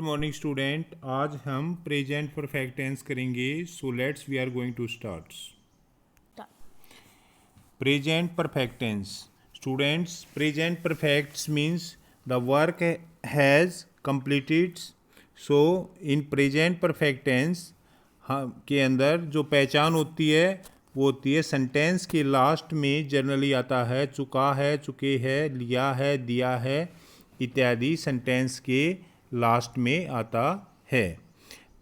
Morning student. आज हम present perfect tense करेंगे। So let's we are going to start. Present perfect tense students, present perfects means the work has completed। सो in present perfect tense के अंदर जो पहचान होती है वो होती है सेंटेंस के लास्ट में जनरली आता है चुका है, चुके है, लिया है, दिया है इत्यादि सेंटेंस के लास्ट में आता है।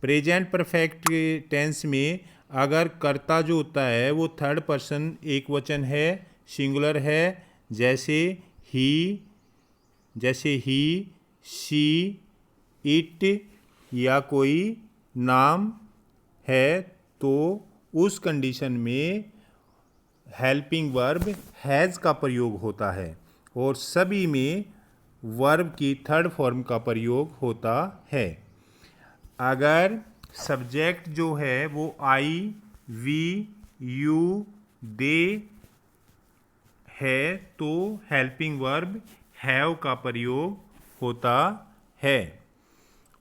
प्रेजेंट परफेक्ट टेंस में अगर कर्ता जो होता है वो थर्ड पर्सन एक वचन है, सिंगुलर है, जैसे ही, शी, इट या कोई नाम है, तो उस कंडीशन में हेल्पिंग वर्ब हैज़ का प्रयोग होता है और सभी में वर्ब की थर्ड फॉर्म का प्रयोग होता है। अगर सब्जेक्ट जो है वो आई, वी, यू, दे है तो हेल्पिंग वर्ब हैव का प्रयोग होता है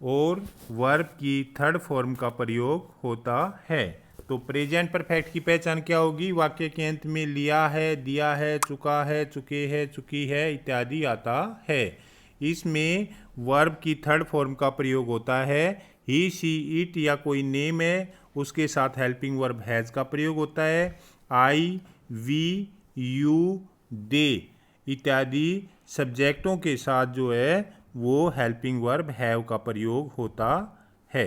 और वर्ब की थर्ड फॉर्म का प्रयोग होता है। तो प्रेजेंट परफेक्ट की पहचान क्या होगी? वाक्य के अंत में लिया है, दिया है, चुका है, चुके है, चुकी है इत्यादि आता है। इसमें वर्ब की थर्ड फॉर्म का प्रयोग होता है। ही, शी, इट या कोई नेम है उसके साथ हेल्पिंग वर्ब हैज़ का प्रयोग होता है। आई, वी, यू, दे इत्यादि सब्जेक्टों के साथ जो है वो हेल्पिंग वर्ब हैव का प्रयोग होता है।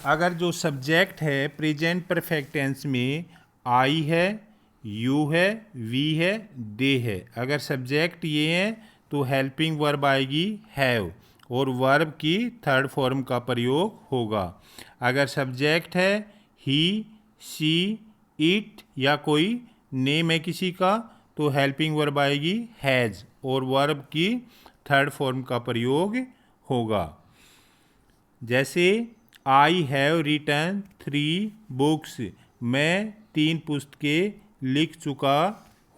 अगर जो सब्जेक्ट है प्रेजेंट परफेक्ट टेंस में आई है, यू है, वी है, दे है, अगर सब्जेक्ट ये हैं तो हेल्पिंग वर्ब आएगी हैव और वर्ब की थर्ड फॉर्म का प्रयोग होगा। अगर सब्जेक्ट है ही, शी, इट या कोई नेम है किसी का तो हेल्पिंग वर्ब आएगी हैज़ और वर्ब की थर्ड फॉर्म का प्रयोग होगा। जैसे आई हैव रिटन 3 बुक्स, मैं 3 पुस्तकें लिख चुका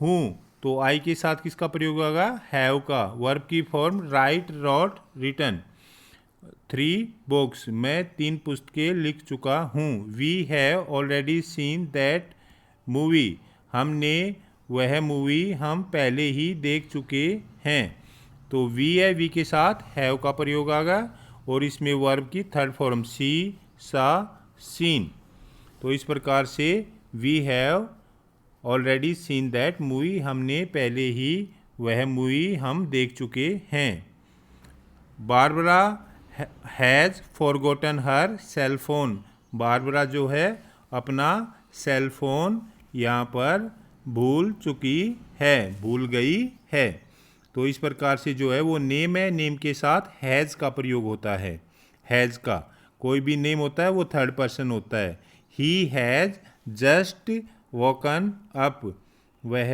हूँ, तो आई के साथ किसका प्रयोग होगा? हैव का। वर्ब की form write, wrote, written. 3 books, मैं 3 पुस्तकें लिख चुका हूँ। We have already seen that movie, हमने वह मूवी हम पहले ही देख चुके हैं। तो वी है, वी के साथ हैव का प्रयोग आएगा और इसमें वर्ब की थर्ड फॉर्म सी, सा, सीन। तो इस प्रकार से we have already seen that movie, हमने पहले ही वह मूवी हम देख चुके हैं। Barbara has forgotten her cell phone, Barbara जो है अपना सेल फोन यहाँ पर भूल चुकी है, भूल गई है। तो इस प्रकार से जो है वो नेम है, नेम के साथ हैज़ का प्रयोग होता है। हैज़ का कोई भी नेम होता है वो थर्ड पर्सन होता है। He has just woken up, वह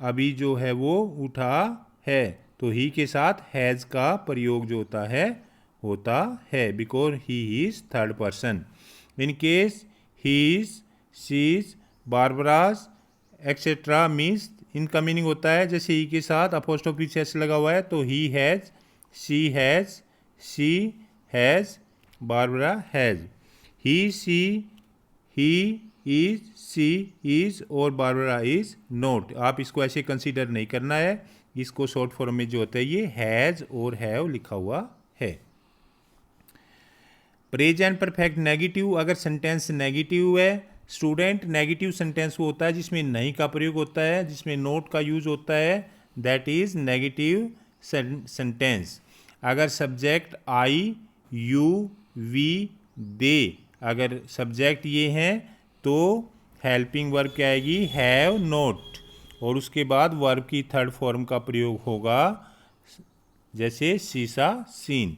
अभी जो है वो उठा है, तो ही के साथ हैज़ का प्रयोग जो होता है because he is third person. In case he's, she's, Barbara's etcetera means इनका मीनिंग होता है जैसे ही के साथ अपोस्ट्रोफी एस लगा हुआ है तो he has, she has, Barbara has. He, is, she is और बारबरा इज नॉट। आप इसको ऐसे कंसीडर नहीं करना है, इसको शॉर्ट फॉर्म में जो होता है ये हैज़ और हैव लिखा हुआ है। प्रेजेंट परफेक्ट नेगेटिव, अगर सेंटेंस नेगेटिव है स्टूडेंट, नेगेटिव सेंटेंस वो होता है जिसमें नहीं का प्रयोग होता है, जिसमें नोट का यूज होता है, दैट इज नेगेटिव सेंटेंस। अगर सब्जेक्ट आई, यू, वी, दे, अगर सब्जेक्ट ये हैं तो हेल्पिंग वर्ब क्या आएगी? हैव, नोट और उसके बाद वर्ब की थर्ड फॉर्म का प्रयोग होगा जैसे शीशा, सीन।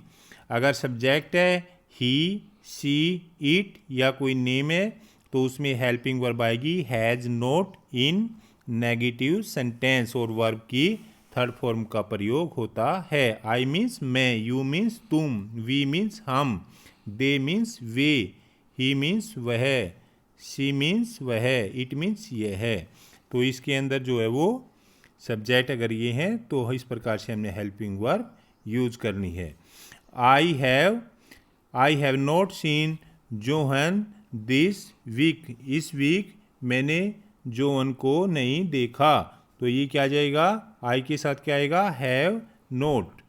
अगर सब्जेक्ट है ही, शी, इट या कोई नेम है तो उसमें हेल्पिंग वर्ब आएगी has, note in negative sentence और वर्ब की थर्ड फॉर्म का प्रयोग होता है। आई मीन्स मैं, यू मीन्स तुम, वी मीन्स हम, दे मीन्स वे, ही मीन्स वह, शी मीन्स वह, इट मीन्स यह है। तो इसके अंदर जो है वो सब्जेक्ट अगर ये हैं तो इस प्रकार से हमने हेल्पिंग वर्ब यूज करनी है। I have not seen John this week, इस वीक मैंने जोहन को नहीं देखा। तो ये क्या आ जाएगा, आई के साथ क्या आएगा, हैव नोट।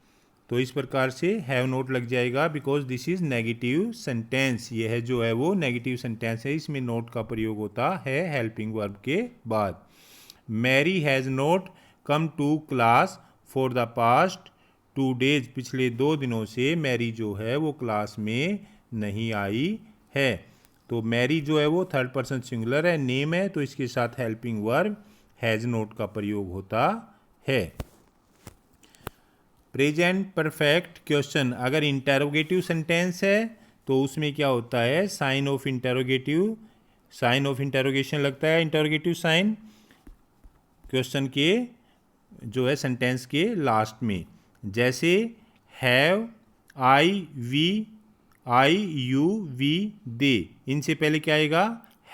तो इस प्रकार से हैव नोट लग जाएगा because this is negative sentence. ये है जो है वो नेगेटिव सेंटेंस है, इसमें नोट का प्रयोग होता है हेल्पिंग वर्ब के बाद। Mary has not come to class for the past 2 days, पिछले 2 दिनों से मैरी जो है वो क्लास में नहीं आई है। तो मैरी जो है वो थर्ड पर्सन सिंगुलर है, नेम है, तो इसके साथ हेल्पिंग वर्ब हैज़ नोट का प्रयोग होता है। प्रेजेंट परफेक्ट क्वेश्चन, अगर इंटेरोगेटिव सेंटेंस है तो उसमें क्या होता है, sign of interrogative, sign of interrogation लगता है, इंटेरोगेटिव साइन क्वेश्चन के जो है सेंटेंस के लास्ट में। जैसे हैव, आई, यू, वी, दे, इनसे पहले क्या आएगा,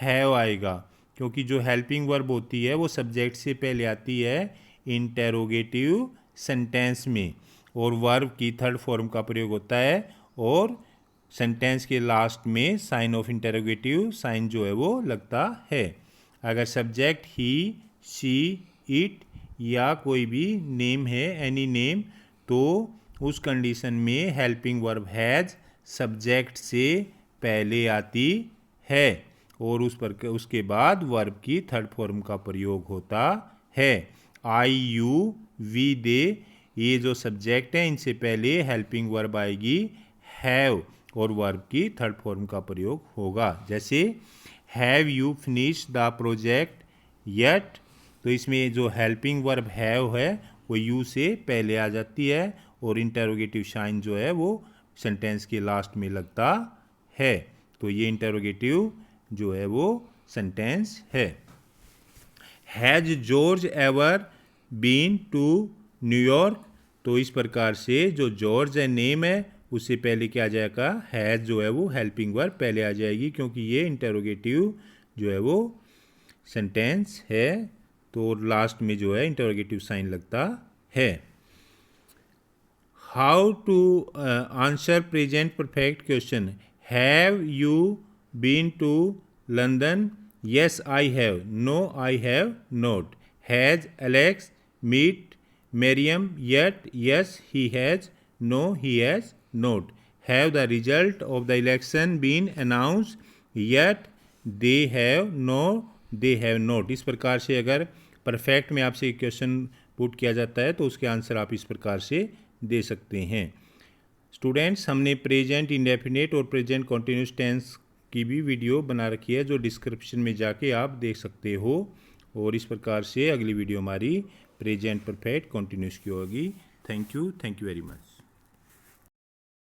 हैव आएगा, क्योंकि जो हेल्पिंग वर्ब होती है वो सब्जेक्ट से पहले आती है इंटेरोगेटिव सेंटेंस में, और वर्ब की थर्ड फॉर्म का प्रयोग होता है, और सेंटेंस के लास्ट में साइन ऑफ इंटेरोगेटिव साइन जो है वो लगता है। अगर सब्जेक्ट ही, शी, इट या कोई भी नेम है, एनी नेम, तो उस कंडीशन में हेल्पिंग वर्ब हैज सब्जेक्ट से पहले आती है, और उसके बाद वर्ब की थर्ड फॉर्म का प्रयोग होता है। आई, यू, वी, दे, ये जो सब्जेक्ट है इनसे पहले हेल्पिंग वर्ब आएगी हैव, और वर्ब की थर्ड फॉर्म का प्रयोग होगा। जैसे have you finish the project yet, तो इसमें जो हेल्पिंग वर्ब हैव है वो यू से पहले आ जाती है, और इंटेरोगेटिव साइन जो है वो सेंटेंस के लास्ट में लगता है। तो ये इंटेरोगेटिव जो है वो सेंटेंस है। Has George ever been to New York, तो इस प्रकार से जो जॉर्ज है नेम है उससे पहले क्या आ जाएगा, हैज जो है वो हेल्पिंग वर्ब पहले आ जाएगी, क्योंकि ये इंटेरोगेटिव जो है वो सेंटेंस है, तो लास्ट में जो है इंटेरोगेटिव साइन लगता है। How to answer present perfect question, have you been to London, yes I have, no I have not. Has Alex meet Miriam yet, yes he has, no he has not. Have the result of the election been announced, yet they have, no they have not। इस प्रकार से अगर perfect में आपसे question put किया जाता है तो उसके आंसर आप इस प्रकार से दे सकते हैं। स्टूडेंट्स, हमने प्रेजेंट इंडेफिनेट और प्रेजेंट कॉन्टिन्यूस टेंस की भी वीडियो बना रखी है, जो डिस्क्रिप्शन में जाके आप देख सकते हो, और इस प्रकार से अगली वीडियो हमारी प्रेजेंट परफेक्ट कॉन्टिन्यूस की होगी। Thank you very much.